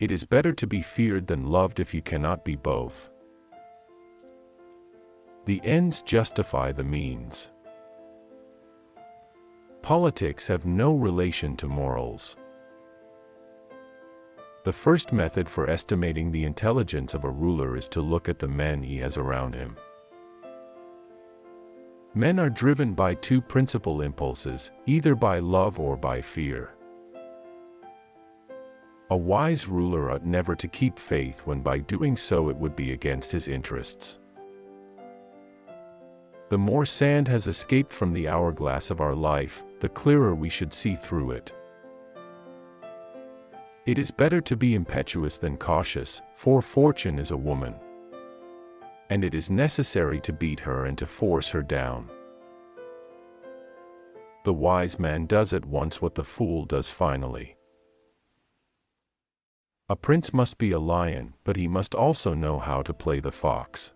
It is better to be feared than loved if you cannot be both. The ends justify the means. Politics have no relation to morals. The first method for estimating the intelligence of a ruler is to look at the men he has around him. Men are driven by two principal impulses, either by love or by fear. A wise ruler ought never to keep faith when by doing so it would be against his interests. The more sand has escaped from the hourglass of our life, the clearer we should see through it. It is better to be impetuous than cautious, for fortune is a woman, and it is necessary to beat her and to force her down. The wise man does at once what the fool does finally. A prince must be a lion, but he must also know how to play the fox.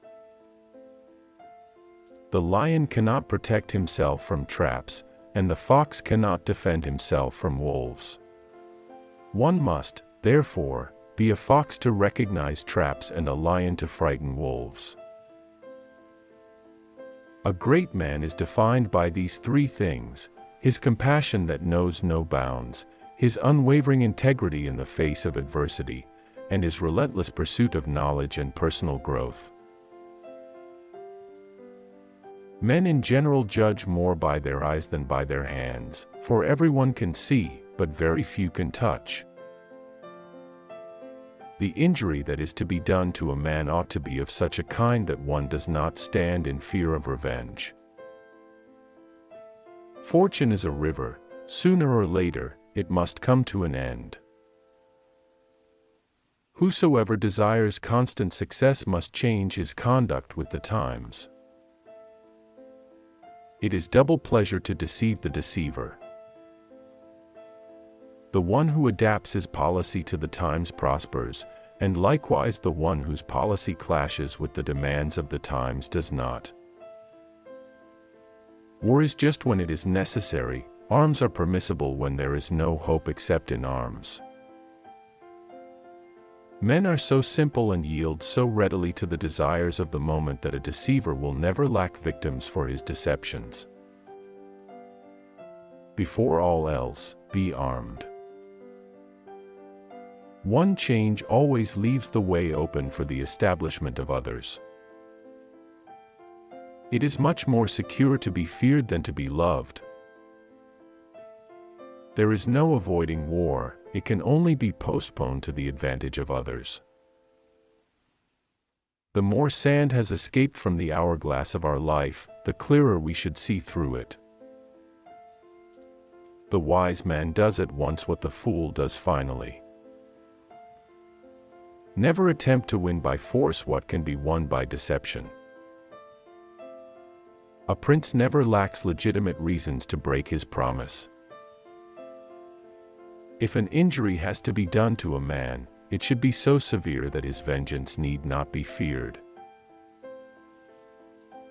The lion cannot protect himself from traps, and the fox cannot defend himself from wolves. One must, therefore, be a fox to recognize traps and a lion to frighten wolves. A great man is defined by these three things: his compassion that knows no bounds, his unwavering integrity in the face of adversity, and his relentless pursuit of knowledge and personal growth. Men in general judge more by their eyes than by their hands, for everyone can see, but very few can touch. The injury that is to be done to a man ought to be of such a kind that one does not stand in fear of revenge. Fortune is a river; sooner or later, it must come to an end. Whosoever desires constant success must change his conduct with the times. It is double pleasure to deceive the deceiver. The one who adapts his policy to the times prospers, and likewise the one whose policy clashes with the demands of the times does not. War is just when it is necessary; arms are permissible when there is no hope except in arms. Men are so simple and yield so readily to the desires of the moment that a deceiver will never lack victims for his deceptions. Before all else, be armed. One change always leaves the way open for the establishment of others. It is much more secure to be feared than to be loved. There is no avoiding war; it can only be postponed to the advantage of others. The more sand has escaped from the hourglass of our life, the clearer we should see through it. The wise man does at once what the fool does finally. Never attempt to win by force what can be won by deception. A prince never lacks legitimate reasons to break his promise. If an injury has to be done to a man, it should be so severe that his vengeance need not be feared.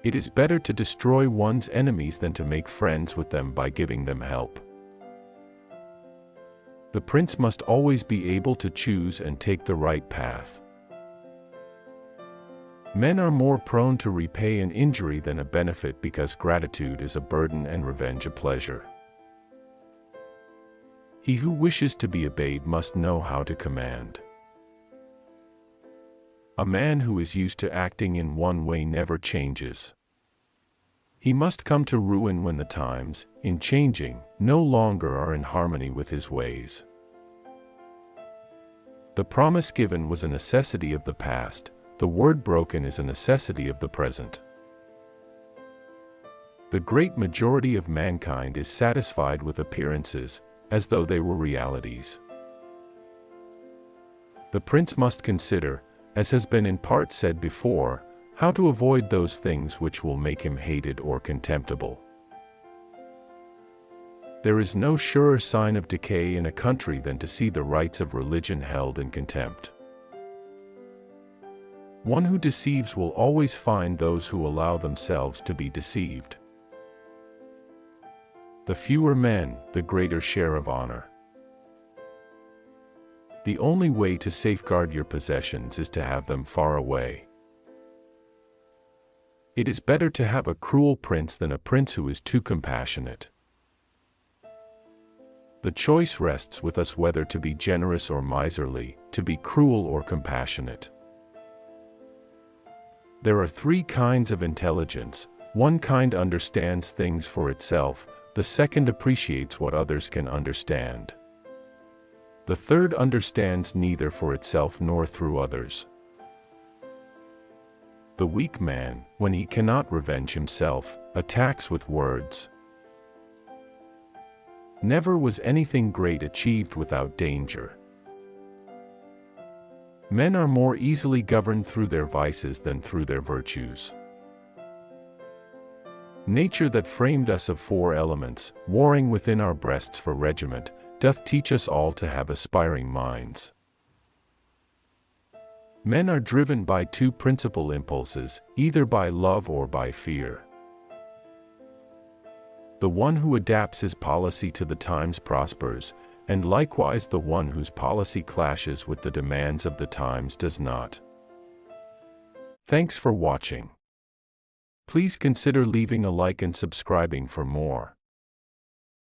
It is better to destroy one's enemies than to make friends with them by giving them help. The prince must always be able to choose and take the right path. Men are more prone to repay an injury than a benefit because gratitude is a burden and revenge a pleasure. He who wishes to be obeyed must know how to command. A man who is used to acting in one way never changes. He must come to ruin when the times, in changing, no longer are in harmony with his ways. The promise given was a necessity of the past; the word broken is a necessity of the present. The great majority of mankind is satisfied with appearances, as though they were realities. The prince must consider, as has been in part said before, how to avoid those things which will make him hated or contemptible. There is no surer sign of decay in a country than to see the rights of religion held in contempt. One who deceives will always find those who allow themselves to be deceived. The fewer men, the greater share of honor. The only way to safeguard your possessions is to have them far away. It is better to have a cruel prince than a prince who is too compassionate. The choice rests with us whether to be generous or miserly, to be cruel or compassionate. There are three kinds of intelligence. One kind understands things for itself, the second appreciates what others can understand. The third understands neither for itself nor through others. The weak man, when he cannot revenge himself, attacks with words. Never was anything great achieved without danger. Men are more easily governed through their vices than through their virtues. Nature that framed us of four elements, warring within our breasts for regiment, doth teach us all to have aspiring minds. Men are driven by two principal impulses, either by love or by fear. The one who adapts his policy to the times prospers, and likewise the one whose policy clashes with the demands of the times does not. Thanks for watching. Please consider leaving a like and subscribing for more.